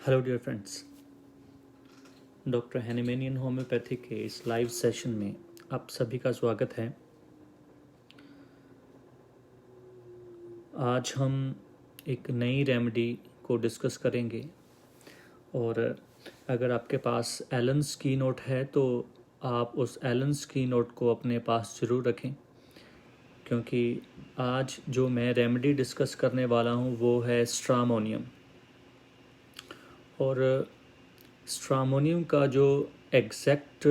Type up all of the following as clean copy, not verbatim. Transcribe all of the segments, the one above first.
Hello dear friends. Doctor Hahnemannian homeopathy के इस live session में आप सभी का स्वागत है। आज हम एक नई रेमेडी को डिस्कस करेंगे और अगर आपके पास एलन्स की नोट है तो आप उस एलन्स की नोट को अपने पास ज़रूर रखें, क्योंकि आज जो मैं रेमेडी डिस्कस करने वाला हूँ वो है स्ट्रामोनियम। और स्ट्रामोनियम का जो एग्जैक्ट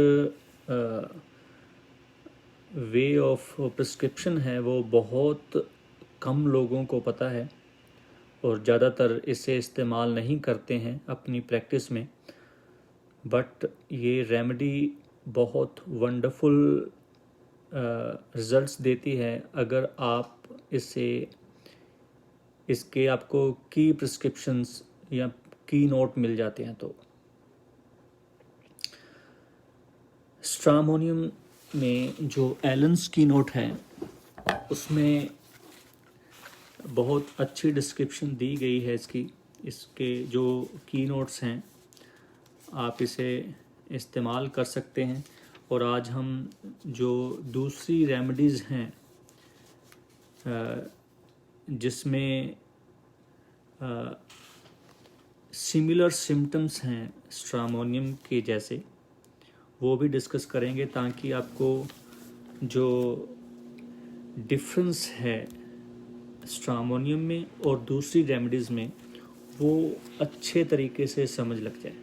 वे ऑफ प्रिस्क्रिप्शन है वो बहुत कम लोगों को पता है और ज़्यादातर इसे इस्तेमाल नहीं करते हैं अपनी प्रैक्टिस में। बट ये रेमेडी बहुत वंडरफुल रिजल्ट्स देती है अगर आप इसके आपको की प्रिस्क्रिप्शंस या की नोट मिल जाते हैं। तो स्ट्रामोनियम में जो एलन्स की नोट है उसमें बहुत अच्छी डिस्क्रिप्शन दी गई है इसके जो की नोट्स हैं आप इसे इस्तेमाल कर सकते हैं। और आज हम जो दूसरी रेमेडीज़ हैं जिसमें सिमिलर सिम्टम्स हैं स्ट्रामोनियम के जैसे, वो भी डिस्कस करेंगे ताकि आपको जो डिफरेंस है स्ट्रामोनियम में और दूसरी रेमेडीज़ में वो अच्छे तरीके से समझ लग जाए।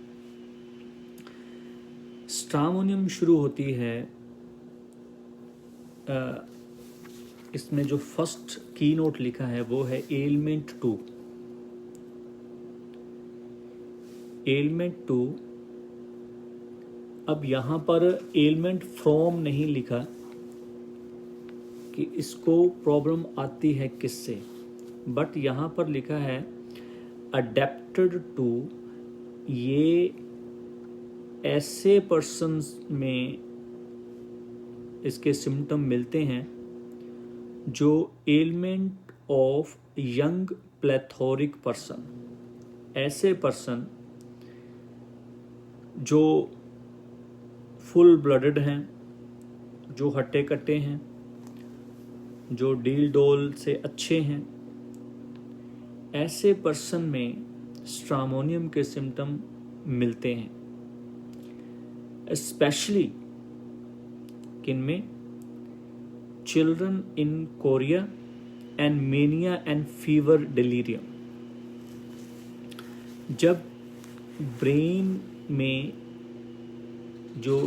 स्ट्रामोनियम शुरू होती है इसमें जो फर्स्ट की नोट लिखा है वो है एलिमेंट 2। एलिमेंट 2, अब यहाँ पर एलिमेंट फ्रॉम नहीं लिखा कि इसको प्रॉब्लम आती है किससे, बट यहाँ पर लिखा है अडेप्टेड टू। ये ऐसे पर्सन्स में इसके सिम्टम मिलते हैं जो एलिमेंट ऑफ यंग प्लेथोरिक पर्सन, ऐसे पर्सन जो फुल ब्लडेड हैं, जो हट्टे कट्टे हैं, जो डील डोल से अच्छे हैं, ऐसे पर्सन में स्ट्रामोनियम के सिम्टम मिलते हैं। स्पेशली किनमें? Children in chorea and mania and fever delirium. जब ब्रेन में जो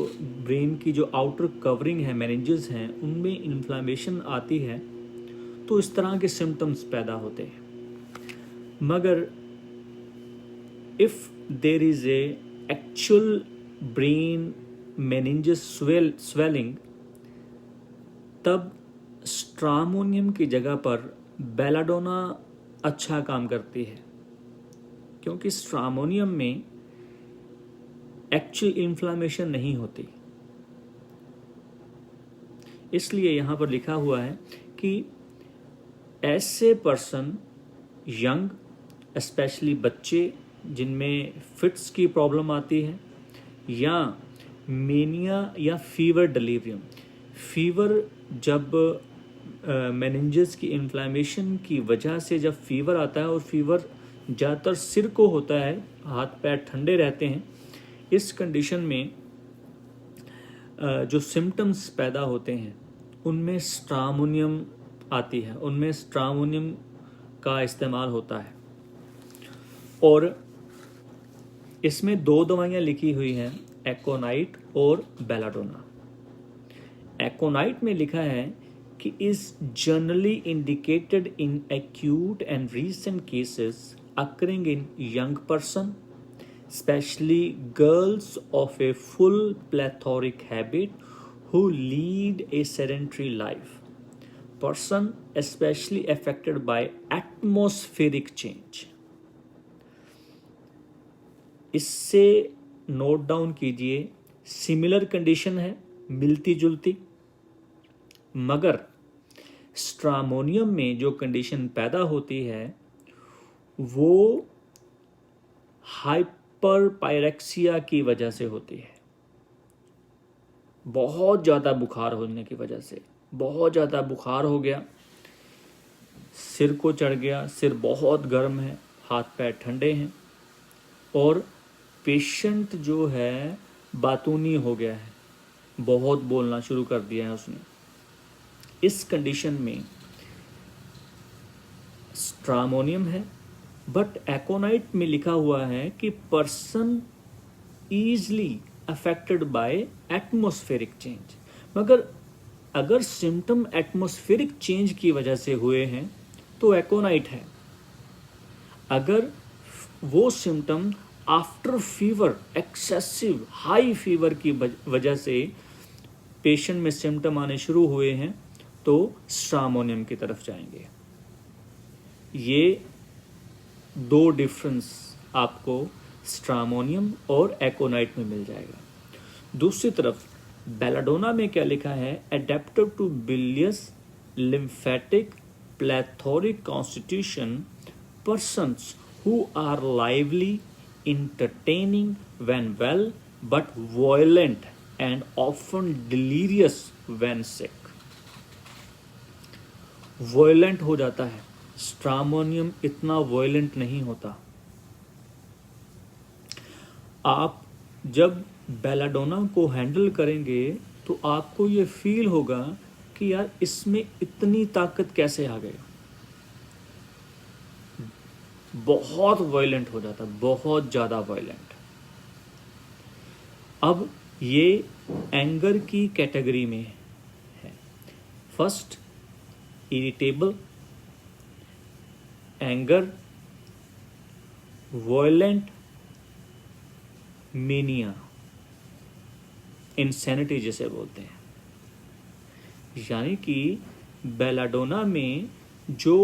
ब्रेन की जो आउटर कवरिंग है, मेनिंजेस हैं, उनमें इन्फ्लामेशन आती है तो इस तरह के सिम्टम्स पैदा होते हैं। मगर if there is a actual brain meninges swelling, तब स्ट्रामोनियम की जगह पर बेलाडोना अच्छा काम करती है, क्योंकि स्ट्रामोनियम में एक्चुअल इन्फ्लामेशन नहीं होती। इसलिए यहाँ पर लिखा हुआ है कि ऐसे पर्सन, यंग, स्पेशली बच्चे जिनमें फिट्स की प्रॉब्लम आती है, या मेनिया या फीवर डिलीरियम। फीवर जब मेनिंजेस की इन्फ्लामेशन की वजह से जब फीवर आता है, और फीवर ज़्यादातर सिर को होता है, हाथ पैर ठंडे रहते हैं, इस कंडीशन में जो सिम्टम्स पैदा होते हैं उनमें स्ट्रामोनियम आती है, उनमें स्ट्रामोनियम का इस्तेमाल होता है। और इसमें 2 दवाइयाँ लिखी हुई हैं, एकोनाइट और बेलाडोना। एकोनाइट में लिखा है कि is generally indicated in acute and recent cases occurring in young person, especially girls of a full plethoric habit who lead a sedentary life, person especially affected by atmospheric change। इससे note down कीजिए, similar condition है, मिलती जुलती, मगर stramonium में जो condition पैदा होती है वो हाइपर पायरेक्सिया की वजह से होती है, बहुत ज़्यादा बुखार होने की वजह से। बहुत ज़्यादा बुखार हो गया, सिर को चढ़ गया, सिर बहुत गर्म है, हाथ पैर ठंडे हैं, और पेशेंट जो है बातूनी हो गया है, बहुत बोलना शुरू कर दिया है उसने। इस कंडीशन में स्ट्रामोनियम है, बट एकोनाइट में लिखा हुआ है कि person easily affected by atmospheric change. मगर अगर सिम्टम एटमॉस्फेरिक चेंज की वजह से हुए हैं तो एकोनाइट है। अगर वो symptom after fever, excessive high fever की वजह से पेशेंट में सिम्टम आने शुरू हुए हैं तो स्ट्रामोनियम की तरफ जाएंगे। ये दो डिफरेंस आपको स्ट्रामोनियम और एकोनाइट में मिल जाएगा। दूसरी तरफ बेलाडोना में क्या लिखा है? Adaptive to bilious lymphatic plethoric constitution, persons who are lively, entertaining when well, but violent and often delirious when sick. Violent हो जाता है, स्ट्रामोनियम इतना वायलेंट नहीं होता। आप जब बेलाडोना को हैंडल करेंगे तो आपको ये फील होगा कि यार इसमें इतनी ताकत कैसे आ गई। बहुत वायलेंट हो जाता, बहुत ज़्यादा वायलेंट। अब ये एंगर की कैटेगरी में है। First irritable, anger, violent, mania, insanity जिसे बोलते हैं। यानी कि बेलाडोना में जो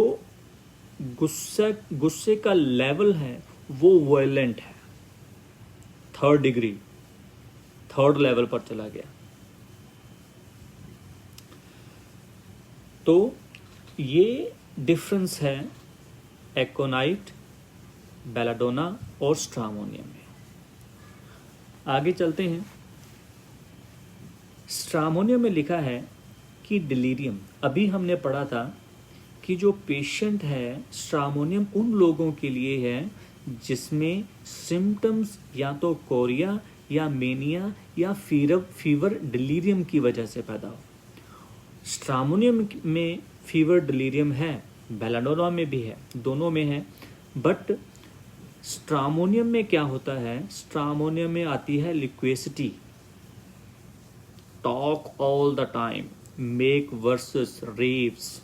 गुस्से का लेवल है वो वायलेंट है, थर्ड डिग्री, थर्ड लेवल पर चला गया। तो ये डिफरेंस है एकोनाइट, बेलाडोना और स्ट्रामोनियम में। आगे चलते हैं। स्ट्रामोनियम में लिखा है कि डिलीरियम, अभी हमने पढ़ा था कि जो पेशेंट है, स्ट्रामोनियम उन लोगों के लिए है जिसमें सिम्टम्स या तो कोरिया या मेनिया या फीवर डिलीरियम की वजह से पैदा हो। स्ट्रामोनियम में फीवर डिलीरियम है, बेलाडोना में भी है, दोनों में है। बट स्ट्रामोनियम में क्या होता है? स्ट्रामोनियम में आती है loquacity, talk all the time, make verses raves.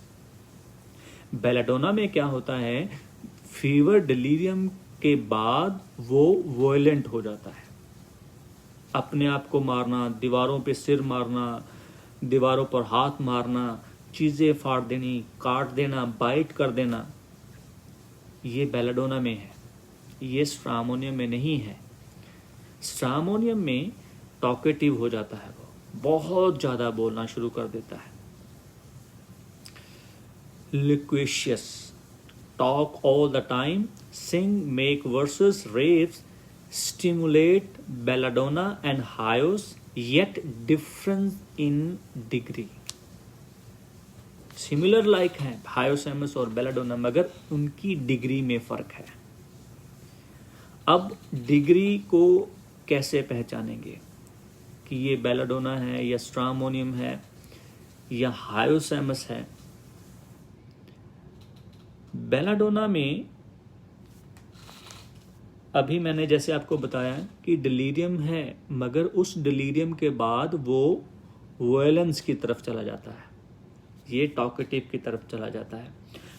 Belladonna में क्या होता है? फीवर डिलीरियम के बाद वो वायलेंट हो जाता है, अपने आप को मारना, दीवारों पे सिर मारना, दीवारों पर हाथ मारना, चीज़ें फाड़ देनी, काट देना, बाइट कर देना। ये बेलाडोना में है, ये स्ट्रामोनियम में नहीं है। स्ट्रामोनियम में टॉकेटिव हो जाता है, वो बहुत ज़्यादा बोलना शुरू कर देता है। Liquicious, talk all the time, sing, make verses, raves, stimulate belladonna and hyos, yet difference in degree. Similar like हैं हायोसेमस और बेलाडोना, मगर उनकी डिग्री में फ़र्क है। अब डिग्री को कैसे पहचानेंगे कि ये बेलाडोना है या स्ट्रामोनियम है या हायोसेमस है? बेलाडोना में अभी मैंने जैसे आपको बताया कि डिलीरियम है, मगर उस डिलीरियम के बाद वो वायलेंस की तरफ चला जाता है, ये टॉकेटिव की तरफ चला जाता है।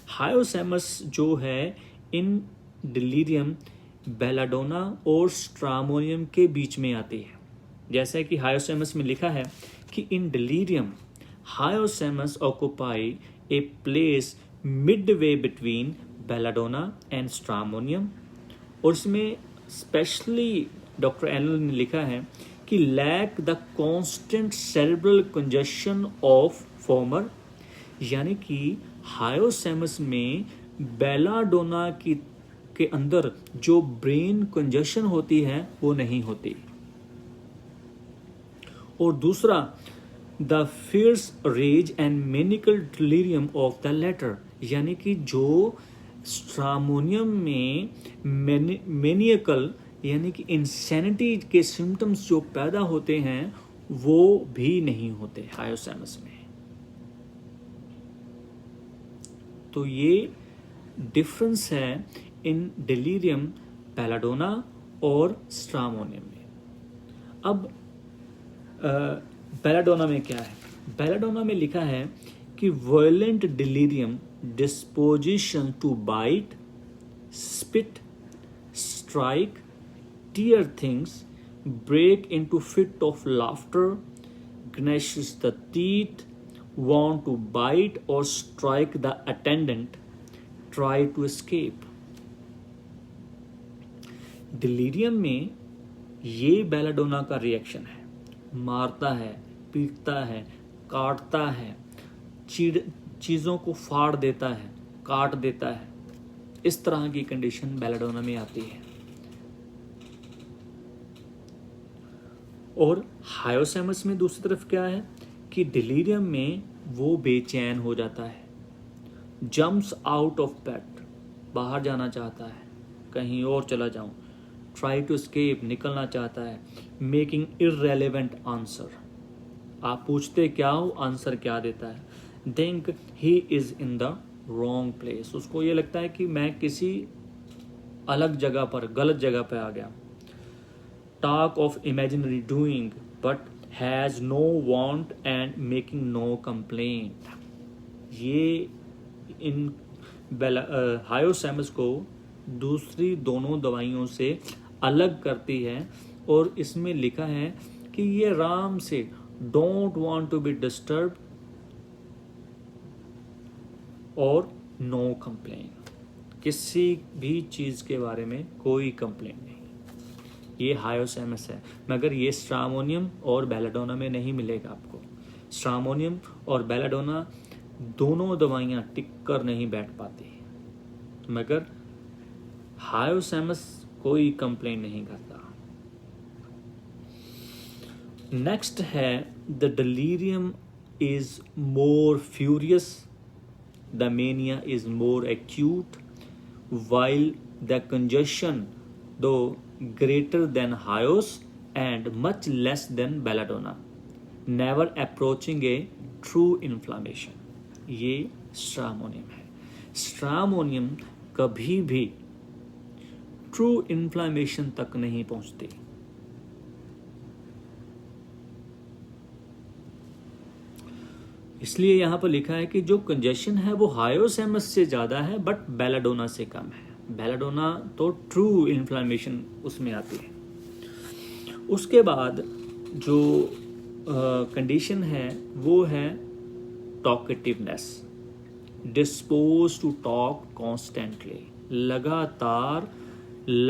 हायोसेमस जो है, इन डिलीरियम बेलाडोना और स्ट्रामोनियम के बीच में आती है। जैसे कि हायोसेमस में लिखा है कि in delirium hyoscyamus occupy a place midway between belladonna and stramonium. और इसमें स्पेशली डॉक्टर एनल ने लिखा है कि lack the constant cerebral congestion of former, यानी कि हायोसेमस में बेलाडोना की के अंदर जो ब्रेन कंजशन होती है वो नहीं होती। और दूसरा, the fierce rage and maniacal delirium of the latter, यानी कि जो स्ट्रामोनियम में मेनियकल यानी कि इंसैनिटी के सिम्टम्स जो पैदा होते हैं वो भी नहीं होते हायोसैमस में। तो ये डिफरेंस है इन डिलीरियम बेलाडोना और स्ट्रामोनियम में। अब बेलाडोना में क्या है? बेलाडोना में लिखा है कि violent delirium, disposition to bite, spit, strike, tear things, break into fit of laughter, gnashes the teeth, want to bite or strike the attendant, try to escape। Delirium में ये बेलाडोना का रिएक्शन है, मारता है, पीटता है, काटता है, चीज़ों को फाड़ देता है, काट देता है। इस तरह की कंडीशन बेलाडोना में आती है। और हायोसैमस में दूसरी तरफ क्या है कि डिलीरियम में वो बेचैन हो जाता है, जम्प्स आउट ऑफ बेड, बाहर जाना चाहता है, कहीं और चला जाऊं, ट्राई टू एस्केप, निकलना चाहता है, मेकिंग इररेलेवेंट आंसर, आप पूछते क्या हो, आंसर क्या देता है, think he is in the wrong place, उसको ये लगता है कि मैं किसी अलग जगह पर, गलत जगह पर आ गया। Talk of imaginary doing but has no want and making no complaint। ये इन हायोसैमस को दूसरी दोनों दवाइयों से अलग करती है। और इसमें लिखा है कि ये आराम से don't want to be disturb और नो कंप्लेन, किसी भी चीज़ के बारे में कोई कंप्लेन नहीं। ये हायोसैमस है, मगर ये स्ट्रामोनियम और बेलाडोना में नहीं मिलेगा आपको। स्ट्रामोनियम और बेलाडोना दोनों दवाइयाँ टिक कर नहीं बैठ पाती, मगर हायोसैमस कोई कंप्लेन नहीं करता। नेक्स्ट है the delirium is more furious, the mania is more acute, while the congestion though greater than Hyos and much less than belladonna, never approaching a true inflammation। ये स्ट्रामोनियम है। स्ट्रामोनियम कभी भी true inflammation तक नहीं पहुंचती। इसलिए यहां पर लिखा है कि जो कंजेशन है वो हायोसैमस से ज्यादा है बट बेलाडोना से कम है। बेलाडोना तो ट्रू इन्फ्लामेशन उसमें आती है। उसके बाद जो कंडीशन है वो है talkativeness, dispose to talk constantly,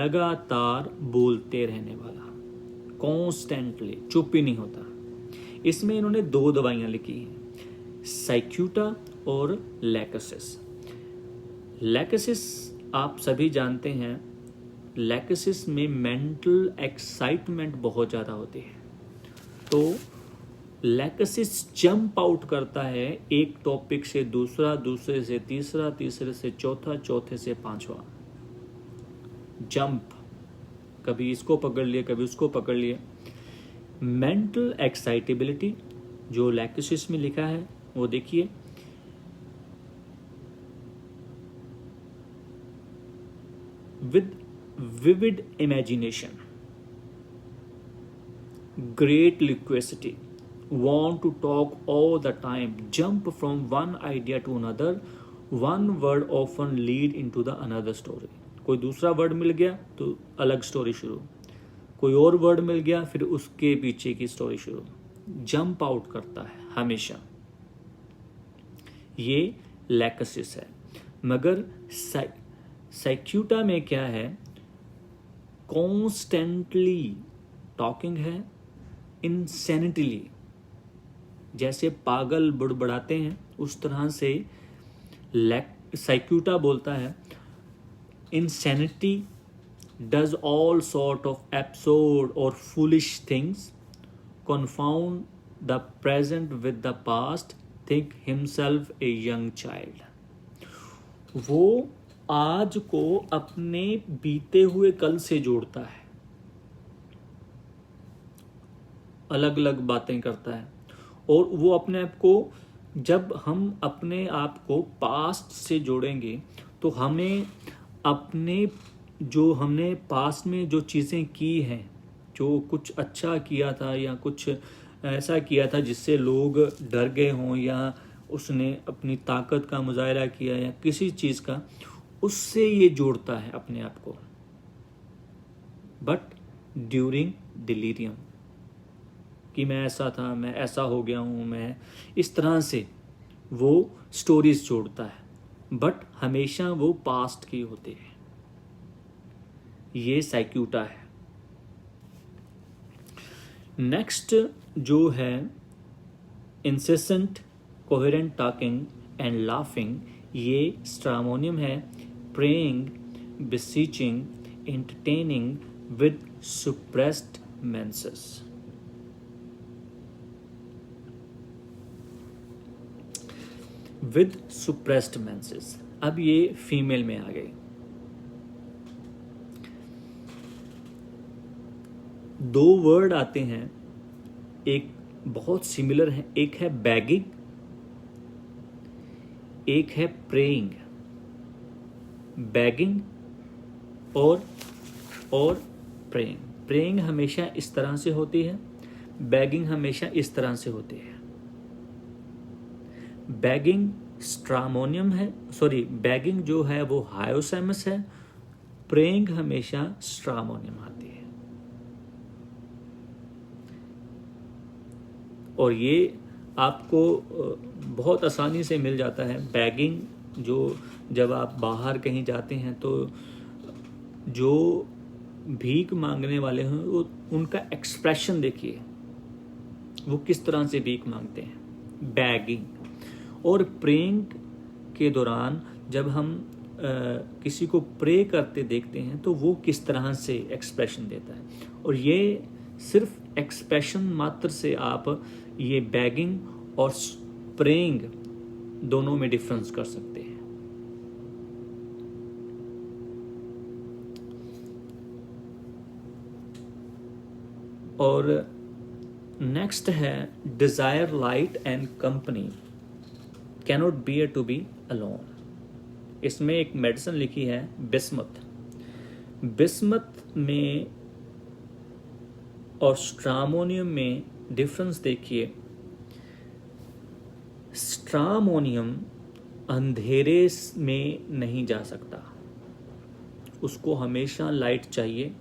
लगातार बोलते रहने वाला, कॉन्स्टेंटली, चुप ही नहीं होता। इसमें इन्होंने दो दवाइयाँ लिखी हैं, साइक्यूटा और लैकेसिस। लैकेसिस आप सभी जानते हैं, लैकेसिस में मेंटल एक्साइटमेंट बहुत ज़्यादा होती है। तो लैकेसिस जंप आउट करता है एक टॉपिक से दूसरा, दूसरे से तीसरा, तीसरे से चौथा, चौथे से पांचवा। जंप, कभी इसको पकड़ लिए, कभी उसको पकड़ लिए। मेंटल एक्साइटेबिलिटी जो लैकेसिस में लिखा है वो देखिए, with vivid imagination, great loquacity, want to talk all the time, jump from one idea to another, one word often lead into the another story। कोई दूसरा वर्ड मिल गया तो अलग स्टोरी शुरू, कोई और वर्ड मिल गया फिर उसके पीछे की स्टोरी शुरू। जंप आउट करता है हमेशा, ये लैकेसिस है। मगर साइक्यूटा में क्या है, कॉन्स्टेंटली टॉकिंग है, इंसेनिटली, जैसे पागल बुड़बड़ाते हैं उस तरह से साइक्यूटा बोलता है। insanity, does all sort of absurd or foolish things, confound the present with the past, think himself a young child. वो आज को अपने बीते हुए कल से जोड़ता है, अलग अलग बातें करता है, और वो अपने आप को, जब हम अपने आप को पास्ट से जोड़ेंगे तो हमें अपने, जो हमने पास्ट में जो चीज़ें की हैं, जो कुछ अच्छा किया था या कुछ ऐसा किया था जिससे लोग डर गए हों, या उसने अपनी ताकत का मुजाहरा किया या किसी चीज़ का, उससे ये जोड़ता है अपने आप को. बट ड्यूरिंग डिलीरियम, कि मैं ऐसा था, मैं ऐसा हो गया हूँ, मैं इस तरह से वो स्टोरीज जोड़ता है, बट हमेशा वो पास्ट की होते हैं. ये साइक्यूटा है. नेक्स्ट जो है incessant coherent talking and laughing, ये स्ट्रामोनियम है. Praying, beseeching, entertaining with suppressed menses. With suppressed menses. अब ये फीमेल में आ गई. दो वर्ड आते हैं, एक बहुत सिमिलर है, एक है बैगिंग, एक है प्रेइंग. बैगिंग और प्रेइंग. प्रेइंग हमेशा इस तरह से होती है, बैगिंग हमेशा इस तरह से होती है. बैगिंग स्ट्रामोनियम है, बैगिंग जो है वो हायोसैमस है, प्रेइंग हमेशा स्ट्रामोनियम आती है. और ये आपको बहुत आसानी से मिल जाता है. बैगिंग जो, जब आप बाहर कहीं जाते हैं तो जो भीख मांगने वाले हैं, वो उनका एक्सप्रेशन देखिए, वो किस तरह से भीख मांगते हैं. बैगिंग. और प्रेइंग के दौरान जब हम किसी को प्रे करते देखते हैं तो वो किस तरह से एक्सप्रेशन देता है. और ये सिर्फ एक्सप्रेशन मात्र से आप ये बैगिंग और प्रेइंग दोनों में डिफरेंस कर सकते हैं. और नेक्स्ट है desire light and company, cannot bear to be alone. इसमें एक मेडिसिन लिखी है बिस्मथ. बिस्मथ में और स्ट्रामोनियम में डिफरेंस देखिए. स्ट्रामोनियम अंधेरे में नहीं जा सकता, उसको हमेशा लाइट चाहिए,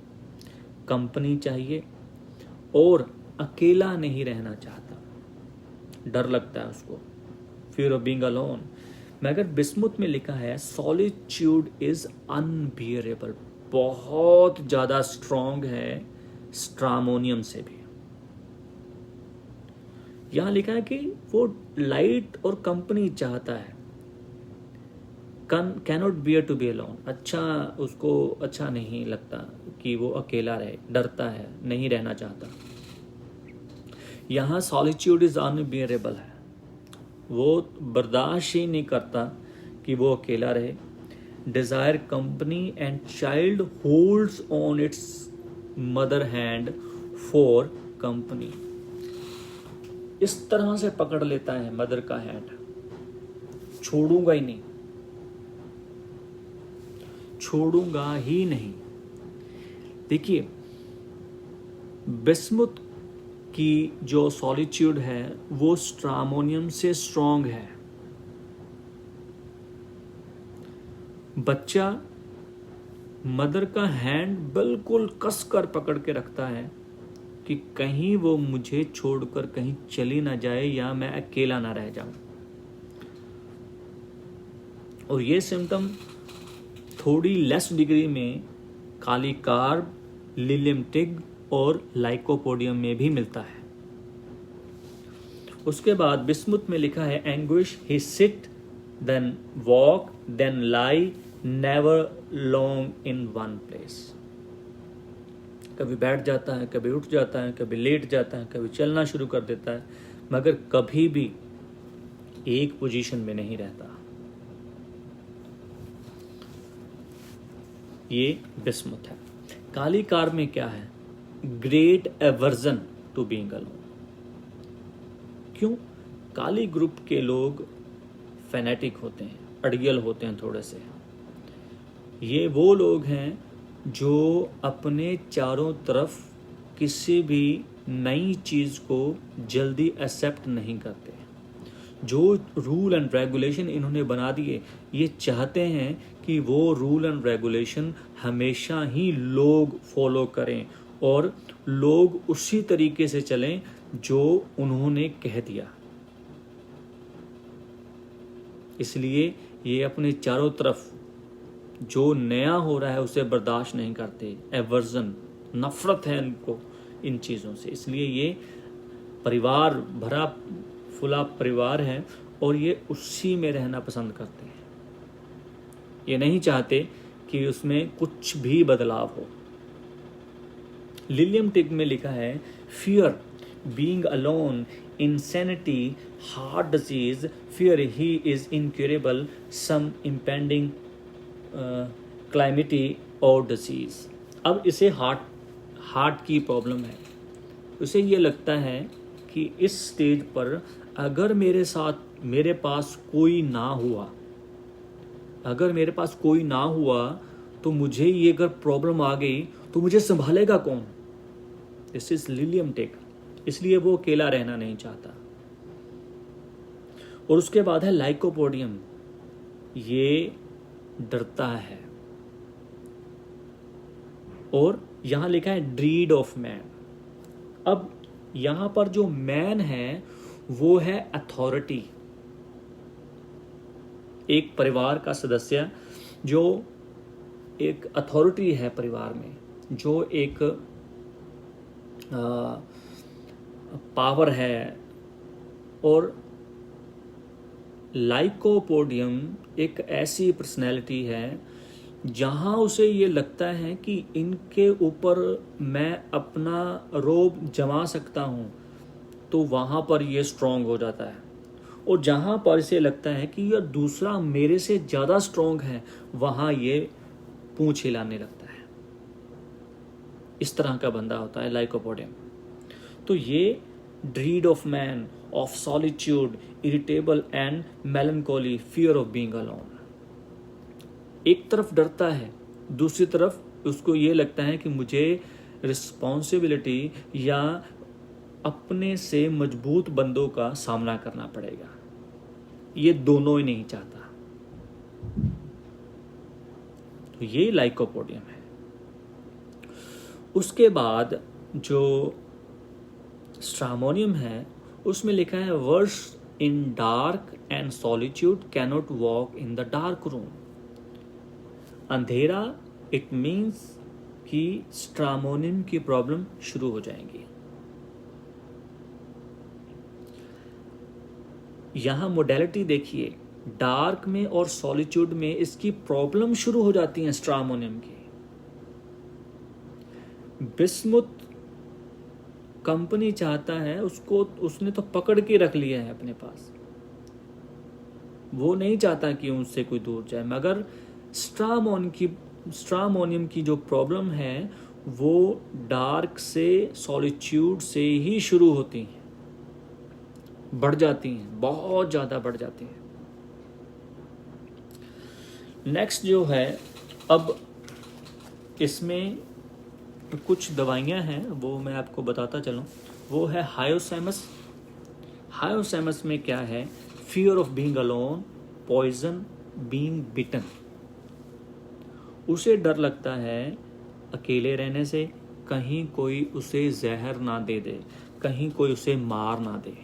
कंपनी चाहिए, और अकेला नहीं रहना चाहता, डर लगता है उसको, फियर ऑफ बीइंग अलोन. मगर बिस्मुथ में लिखा है सॉलिट्यूड इज अनबियरेबल, बहुत ज्यादा स्ट्रॉन्ग है स्ट्रामोनियम से भी. यहां लिखा है कि वो लाइट और कंपनी चाहता है, cannot bear to be alone. अच्छा, उसको अच्छा नहीं लगता कि वो अकेला रहे, डरता है, नहीं रहना चाहता. यहाँ सॉलिट्यूड इज अनबियरेबल है, वो बर्दाश्त ही नहीं करता कि वो अकेला रहे. Desire company and child holds on its mother hand for company. इस तरह से पकड़ लेता है मदर का हैंड, छोड़ूंगा ही नहीं, छोड़ूंगा ही नहीं. देखिए, बिस्मुथ की जो सॉलिट्यूड है वो स्ट्रामोनियम से स्ट्रॉन्ग है. बच्चा मदर का हैंड बिल्कुल कस कर पकड़ के रखता है कि कहीं वो मुझे छोड़कर कहीं चली ना जाए या मैं अकेला ना रह जाऊं. और ये सिम्टम थोड़ी लेस डिग्री में काली कार्ब, लिलियम टिग और लाइकोपोडियम में भी मिलता है. उसके बाद बिस्मुथ में लिखा है anguish, he sit then walk then lie never long in one place. कभी बैठ जाता है, कभी उठ जाता है, कभी लेट जाता है, कभी चलना शुरू कर देता है, मगर कभी भी एक पोजीशन में नहीं रहता। ये बिस्मुथ है। काली कार में क्या है? Great aversion to being alone. क्यों? काली ग्रुप के लोग फैनेटिक होते हैं, अड़ियल होते हैं थोड़े से। ये वो लोग हैं जो अपने चारों तरफ किसी भी नई चीज़ को जल्दी एक्सेप्ट नहीं करते। जो रूल एंड रेगुलेशन इन्होंने बना दिए, ये चाहते हैं कि वो रूल एंड रेगुलेशन हमेशा ही लोग फॉलो करें और लोग उसी तरीके से चलें जो उन्होंने कह दिया। इसलिए ये अपने चारों तरफ जो नया हो रहा है उसे बर्दाश्त नहीं करते। एवर्जन, नफरत है इनको इन चीज़ों से। इसलिए ये परिवार भरा फुला परिवार है और ये उसी में रहना पसंद करते हैं। ये नहीं चाहते कि उसमें कुछ भी बदलाव हो। लिलियम टिग में लिखा है, fear, being alone, insanity, heart disease, fear he is incurable, some impending calamity or disease। अब इसे हार्ट की प्रॉब्लम है। उसे ये लगता है कि इस स्टेज पर अगर मेरे पास कोई ना हुआ तो मुझे ये अगर प्रॉब्लम आ गई तो मुझे संभालेगा कौन? This is lilium TIG. इसलिए वो अकेला रहना नहीं चाहता। और उसके बाद है लाइकोपोडियम। ये डरता है। और यहां लिखा है ड्रीड ऑफ मैन। अब यहां पर जो मैन है वो है अथॉरिटी। एक परिवार का सदस्य जो एक अथॉरिटी है परिवार में, जो एक पावर है। और लाइकोपोडियम एक ऐसी पर्सनैलिटी है जहां उसे ये लगता है कि इनके ऊपर मैं अपना रोब जमा सकता हूं, तो वहां पर ये स्ट्रांग हो जाता है। और जहां पर इसे लगता है कि यह दूसरा मेरे से ज़्यादा स्ट्रांग है, वहां ये पूंछ हिलाने लगता है। इस तरह का बंदा होता है लाइकोपोडियम। तो ये dread of man, of solitude, irritable and melancholy, fear of being alone. एक तरफ डरता है, दूसरी तरफ उसको ये लगता है कि मुझे रिस्पॉन्सिबिलिटी या अपने से मजबूत बंदों का सामना करना पड़ेगा। ये दोनों ही नहीं चाहता। तो ये लाइकोपोडियम है। उसके बाद जो स्ट्रामोनियम है उसमें लिखा है, worse in dark and solitude cannot walk in the dark room. अंधेरा, इट मीन्स कि स्ट्रामोनियम की प्रॉब्लम शुरू हो जाएंगी। यहां मोडेलिटी देखिए, डार्क में और सॉलिट्यूड में इसकी प्रॉब्लम शुरू हो जाती है स्ट्रामोनियम की। बिस्मुथ कंपनी चाहता है उसको, उसने तो पकड़ के रख लिया है अपने पास, वो नहीं चाहता कि उससे कोई दूर जाए। मगर स्ट्रामोनियम की जो प्रॉब्लम है वो डार्क से, सॉलिट्यूड से ही शुरू होती हैं, बढ़ जाती हैं, बहुत ज़्यादा बढ़ जाती हैं। नेक्स्ट जो है, अब इसमें कुछ दवाइयाँ हैं वो मैं आपको बताता चलूँ। वो है हायोसैमस। हायोसैमस में क्या है? Fear of being alone, poison, being bitten. उसे डर लगता है अकेले रहने से, कहीं कोई उसे जहर ना दे दे, कहीं कोई उसे मार ना दे।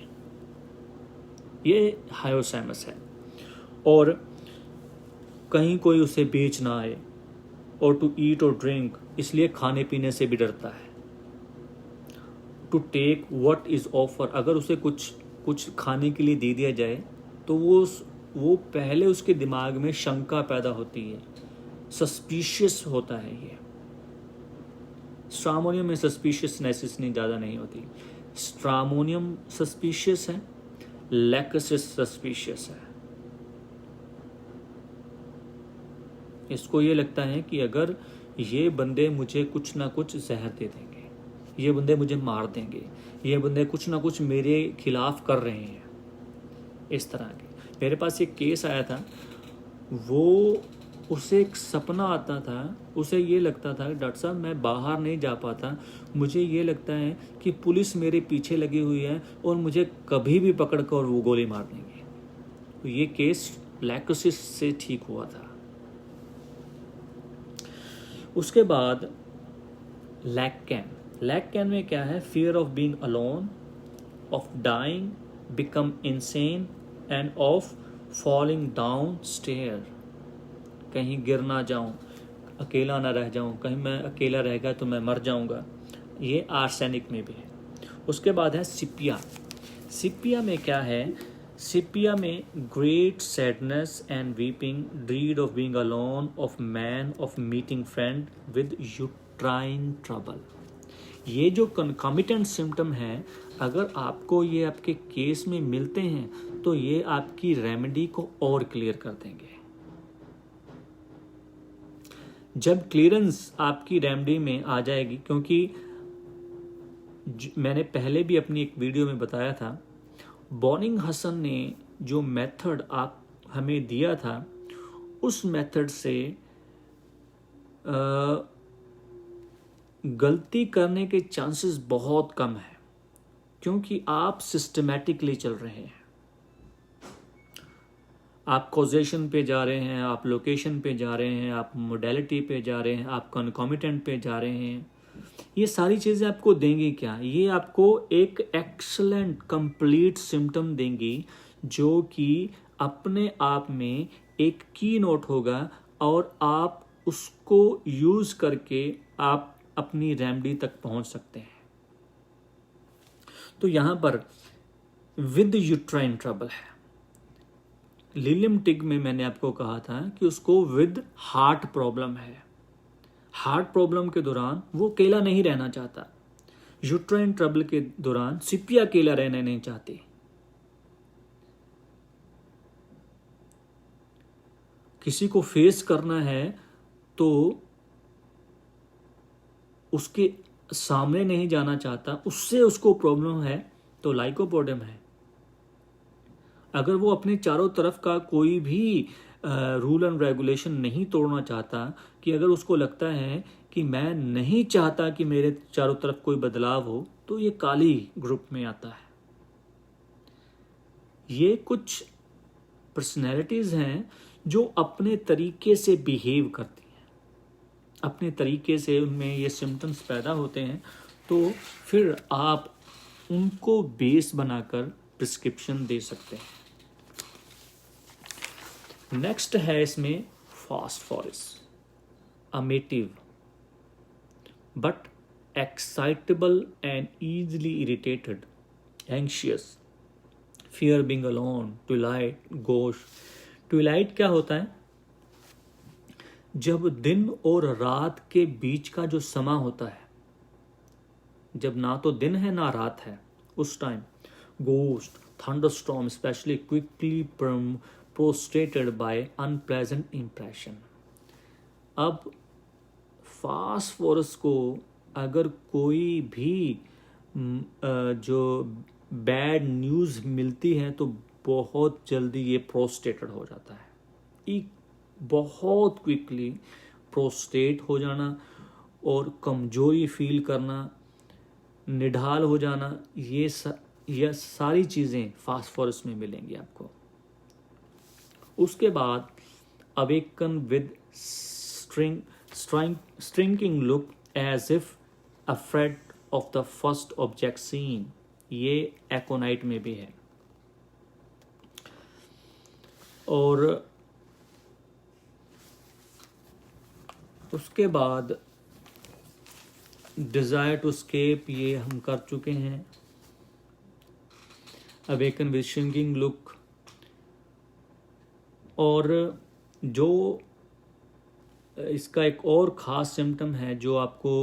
ये हायोसैमस है। और कहीं कोई उसे बेच ना आए। और टू ईट और ड्रिंक, इसलिए खाने पीने से भी डरता है। To take what is offer, अगर उसे कुछ खाने के लिए दे दिया जाए तो वो पहले उसके दिमाग में शंका पैदा होती है सस्पिशियस होता है ये। स्ट्रामोनियम में सस्पिशियसनेस इतनी ज़्यादा नहीं होती। स्ट्रामोनियम सस्पिशियस है, लैक्सिस सस्पिशियस है। इसको ये लगता है कि अगर ये बंदे मुझे कुछ ना कुछ जहर दे देंगे, ये बंदे मुझे मार देंगे, ये बंदे कुछ ना कुछ मेरे खिलाफ कर रहे हैं, इस तरह के। मेरे पास एक केस आया था, वो उसे एक सपना आता था, उसे ये लगता था डॉक्टर साहब मैं बाहर नहीं जा पाता, मुझे ये लगता है कि पुलिस मेरे पीछे लगी हुई है और मुझे कभी भी पकड़ कर वो गोली मार देंगे। तो ये केस लैकोसिस से ठीक हुआ था। उसके बाद लैक्कैन में क्या है? Fear of being alone, of dying, become insane and of falling down stair. कहीं गिर ना जाऊं, अकेला ना रह जाऊं, कहीं मैं अकेला रह गया तो मैं मर जाऊंगा। ये आर्सेनिक में भी है। उसके बाद है सिपिया में क्या है? सिपिया में great sadness and weeping, dread of being alone, of man, of meeting friend with uterine trouble. ये जो कंकॉमिटेंट सिम्टम है, अगर आपको ये आपके केस में मिलते हैं तो ये आपकी रेमेडी को और क्लियर कर देंगे। जब क्लियरेंस आपकी रेमेडी में आ जाएगी, क्योंकि मैंने पहले भी अपनी एक वीडियो में बताया था, बॉनिंग हसन ने जो मेथड आप हमें दिया था, उस मेथड से गलती करने के चांसेस बहुत कम है, क्योंकि आप सिस्टमैटिकली चल रहे हैं। आप कॉजेशन पे जा रहे हैं, आप लोकेशन पे जा रहे हैं, आप मोडेलिटी पे जा रहे हैं, आप कॉन्कॉमिटेंट पे जा रहे हैं। ये सारी चीज़ें आपको देंगी क्या? ये आपको एक एक्सलेंट कंप्लीट सिम्टम देंगी, जो कि अपने आप में एक की नोट होगा और आप उसको यूज़ करके आप अपनी रेमेडी तक पहुंच सकते हैं। तो यहाँ पर विद यूट्राइन ट्रबल है। लिलियम टिग में मैंने आपको कहा था कि उसको विद हार्ट प्रॉब्लम है। हार्ट प्रॉब्लम के दौरान वो अकेला नहीं रहना चाहता। यूट्राइन ट्रबल के दौरान सिपिया अकेला रहना नहीं चाहती। किसी को फेस करना है तो उसके सामने नहीं जाना चाहता, उससे उसको प्रॉब्लम है तो लाइकोपोडियम है। अगर वो अपने चारों तरफ का कोई भी रूल एंड रेगुलेशन नहीं तोड़ना चाहता, कि अगर उसको लगता है कि मैं नहीं चाहता कि मेरे चारों तरफ कोई बदलाव हो, तो ये काली ग्रुप में आता है। ये कुछ पर्सनैलिटीज हैं जो अपने तरीके से बिहेव करती हैं, अपने तरीके से उनमें ये सिम्टम्स पैदा होते हैं, तो फिर आप उनको बेस बनाकर प्रिस्क्रिप्शन दे सकते हैं। नेक्स्ट है इसमें phosphorus, amative but excitable and easily irritated, anxious, fear being alone, twilight, गोश। ट्विलाइट क्या होता है? जब दिन और रात के बीच का जो समा होता है, जब ना तो दिन है ना रात है, उस time ghost, thunderstorm, specially quickly prostrated by unpleasant impression। अब फास्फोरस को अगर कोई भी जो बैड न्यूज़ मिलती है तो बहुत जल्दी ये प्रोस्टेटेड हो जाता है। एक बहुत क्विकली प्रोस्टेट हो जाना और कमजोरी फील करना, निढाल हो जाना, ये सारी चीज़ें फास्फोरस में मिलेंगी आपको। उसके बाद awaken with shrinking look as if afraid of the first object seen, ये एकोनाइट में भी है। और उसके बाद डिजायर टू स्केप, ये हम कर चुके हैं। अवेकन विद श्रिंकिंग लुक, और जो इसका एक और ख़ास सिम्टम है जो आपको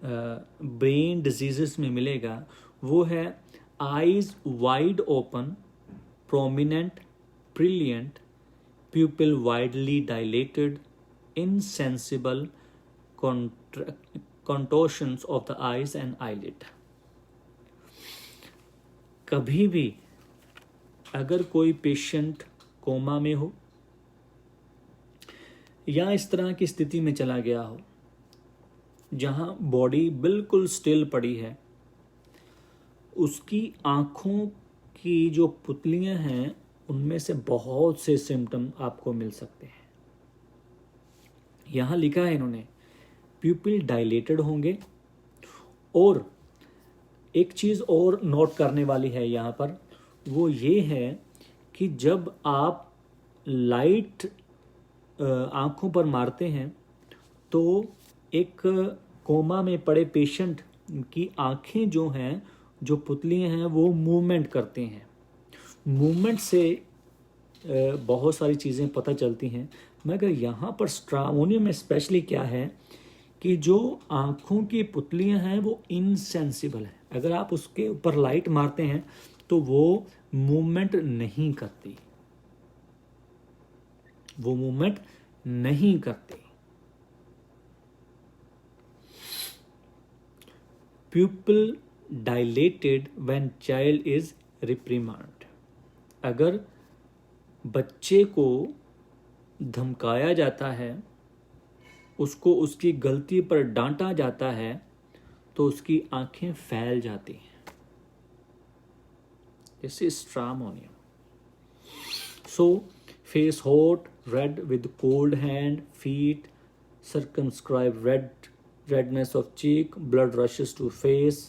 ब्रेन डिजीज़ में मिलेगा, वो है eyes wide open, prominent, brilliant, pupil widely dilated, insensible contortions of the eyes and eyelid. कभी भी अगर कोई पेशेंट कोमा में हो या इस तरह की स्थिति में चला गया हो जहां बॉडी बिल्कुल स्टिल पड़ी है, उसकी आँखों की जो पुतलियां हैं उनमें से बहुत से सिम्टम आपको मिल सकते हैं। यहाँ लिखा है इन्होंने, प्यूपिल डायलेटेड होंगे, और एक चीज़ और नोट करने वाली है यहाँ पर, वो ये है कि जब आप लाइट आँखों पर मारते हैं तो एक कोमा में पड़े पेशेंट की आँखें जो हैं, जो पुतलियाँ हैं, वो मूवमेंट करते हैं। मूवमेंट से बहुत सारी चीज़ें पता चलती हैं, मगर यहाँ पर स्ट्रामोनियम में स्पेशली क्या है कि जो आँखों की पुतलियाँ हैं वो इनसेंसिबल है। अगर आप उसके ऊपर लाइट मारते हैं तो वो मूवमेंट नहीं करती, वो मूवमेंट नहीं करती। Pupil dilated when child is reprimand. अगर बच्चे को धमकाया जाता है, उसको उसकी गलती पर डांटा जाता है, तो उसकी आंखें फैल जाती हैं। This is stramonium. So face hot, read with cold hand, feet, circumscribed redness of cheek, blood rushes to face,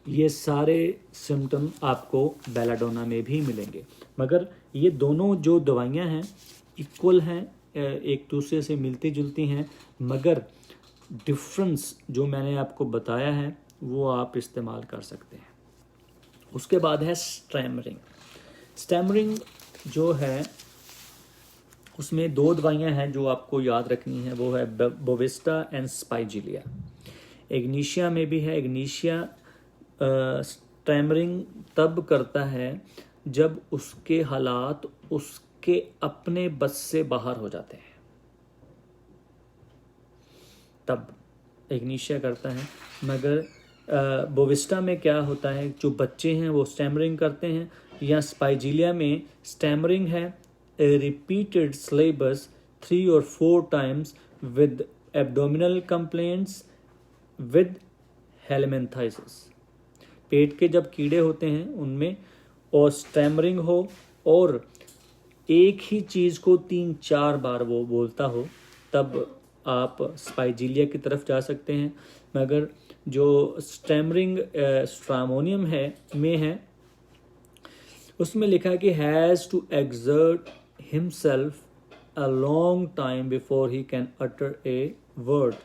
ये सारे सिम्टम आपको बेलाडोना में भी मिलेंगे। मगर ये दोनों जो दवाइयाँ हैं इक्वल हैं, एक दूसरे से मिलती जुलती हैं, मगर डिफरेंस जो मैंने आपको बताया है वो आप इस्तेमाल कर सकते हैं। उसके बाद है स्टैमरिंग। स्टैमरिंग जो है उसमें दो दवाइयाँ हैं जो आपको याद रखनी है, वो है बोविस्टा एंड स्पाइजिलिया। इग्निशिया में भी है। इग्निशिया स्टैमरिंग तब करता है जब उसके हालात उसके अपने बस से बाहर हो जाते हैं, तब इग्निशिया करता है। मगर बोविस्टा में क्या होता है, जो बच्चे हैं वो स्टैमरिंग करते हैं, या स्पाइजिलिया में स्टैमरिंग है repeated syllabus 3 or 4 times with abdominal complaints with helminthiasis। पेट के जब कीड़े होते हैं उनमें और स्टैमरिंग हो और एक ही चीज़ को 3-4 बार वो बोलता हो, तब आप स्पाइजिलिया की तरफ जा सकते हैं। मगर जो स्टैमरिंग स्ट्रामोनियम है में है, उसमें लिखा है कि has to exert himself a long time before he can utter a word,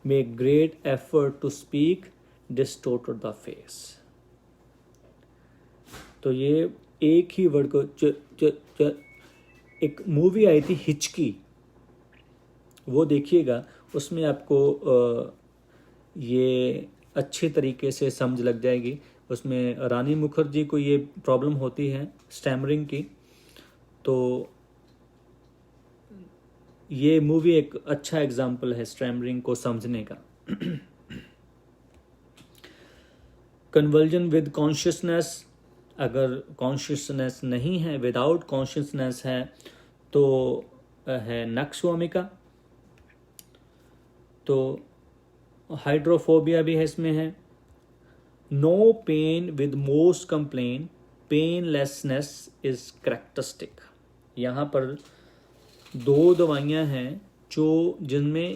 make great effort to speak, distorted the face। तो ये एक ही वर्ड को एक मूवी आई थी हिचकी, वो देखिएगा, उसमें आपको ये अच्छे तरीके से समझ लग जाएगी। उसमें रानी मुखर्जी को ये प्रॉब्लम होती है स्टैमरिंग की, तो ये मूवी एक अच्छा एग्जाम्पल है स्टैमरिंग को समझने का। कन्वर्जन विद कॉन्शियसनेस, अगर कॉन्शियसनेस नहीं है, विदाउट कॉन्शियसनेस है, तो है नक्सोमिका। तो हाइड्रोफोबिया भी है, इसमें है। No pain with most complain, painlessness is characteristic. यहाँ पर 2 दवाइयाँ हैं जो जिनमें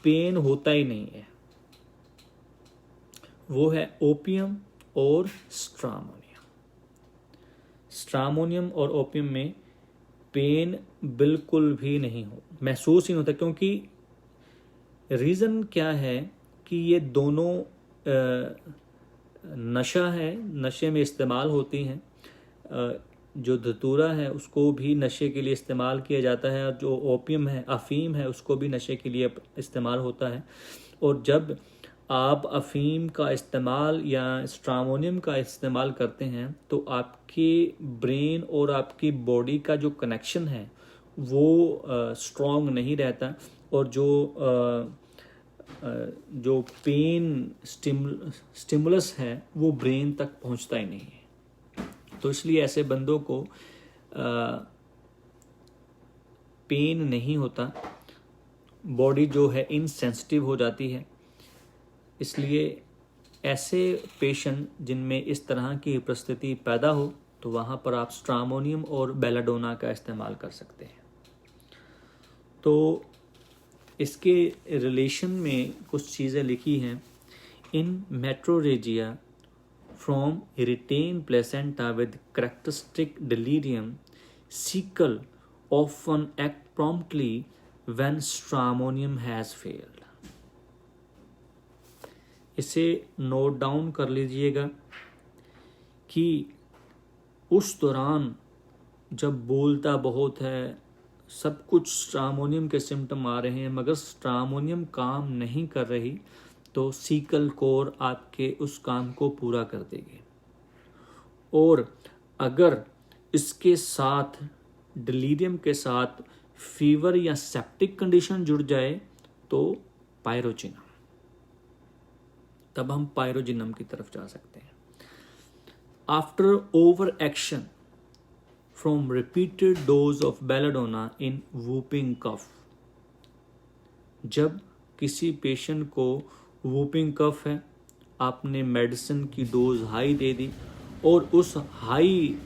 पेन होता ही नहीं है, वो है ओपियम और स्ट्रामोनियम। स्ट्रामोनियम और ओपियम में पेन बिल्कुल भी नहीं महसूस ही नहीं होता, क्योंकि रीज़न क्या है कि ये दोनों नशा है, नशे में इस्तेमाल होती हैं। जो धतूरा है उसको भी नशे के लिए इस्तेमाल किया जाता है, और जो ओपियम है, अफ़ीम है, उसको भी नशे के लिए इस्तेमाल होता है। और जब आप अफ़ीम का इस्तेमाल या स्ट्रामोनियम का इस्तेमाल करते हैं तो आपके ब्रेन और आपकी बॉडी का जो कनेक्शन है वो स्ट्रॉन्ग नहीं रहता, और जो पेन स्टिमुलस है वो ब्रेन तक पहुंचता ही नहीं है। तो इसलिए ऐसे बंदों को पेन नहीं होता, बॉडी जो है इनसेंसिटिव हो जाती है। इसलिए ऐसे पेशेंट जिनमें इस तरह की परिस्थिति पैदा हो तो वहाँ पर आप स्ट्रामोनियम और बेलाडोना का इस्तेमाल कर सकते हैं। तो इसके रिलेशन में कुछ चीज़ें लिखी हैं। इन metrorrhagia from retained placenta with characteristic delirium, cecal often act promptly when stramonium has failed. इसे नोट डाउन कर लीजिएगा कि उस दौरान जब बोलता बहुत है, सब कुछ स्ट्रामोनियम के सिम्टम आ रहे हैं, मगर स्ट्रामोनियम काम नहीं कर रही, तो सीकल कोर आपके उस काम को पूरा कर देगी। और अगर इसके साथ डिलीरियम के साथ फीवर या सेप्टिक कंडीशन जुड़ जाए तो पायरोजिनम, तब हम पायरोजिनम की तरफ जा सकते हैं। After over action from repeated dose of belladonna in whooping cough, जब किसी पेशेंट को वूपिंग कफ है, आपने मेडिसिन की डोज हाई दे दी और उस हाई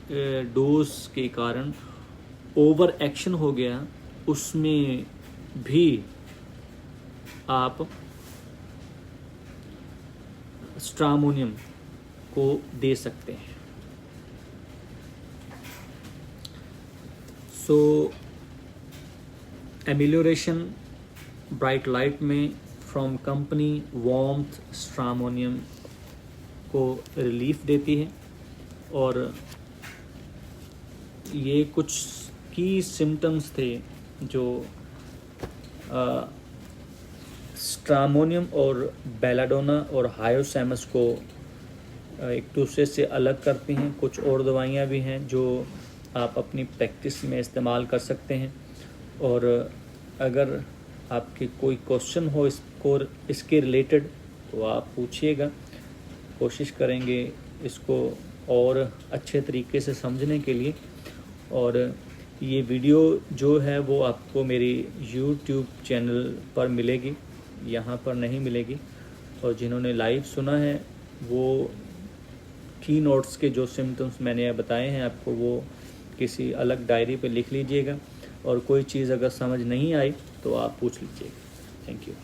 डोज के कारण ओवर एक्शन हो गया, उसमें भी आप स्ट्रामोनियम को दे सकते हैं। सो एमिलियोरेशन ब्राइट लाइट में फ्रॉम कंपनी वार्मथ स्ट्रामोनियम को रिलीफ देती है, और ये कुछ की सिम्टम्स थे जो स्ट्रामोनियम और बेलाडोना और हायोसैमस को एक दूसरे से अलग करती हैं। कुछ और दवाइयाँ भी हैं जो आप अपनी प्रैक्टिस में इस्तेमाल कर सकते हैं, और अगर आपके कोई क्वेश्चन हो इसके रिलेटेड तो आप पूछिएगा। कोशिश करेंगे इसको और अच्छे तरीके से समझने के लिए। और ये वीडियो जो है वो आपको मेरी YouTube चैनल पर मिलेगी, यहाँ पर नहीं मिलेगी। और जिन्होंने लाइव सुना है वो की नोट्स के जो सिम्टम्स मैंने बताए हैं आपको, वो किसी अलग डायरी पे लिख लीजिएगा, और कोई चीज़ अगर समझ नहीं आई तो आप पूछ लीजिएगा। Thank you.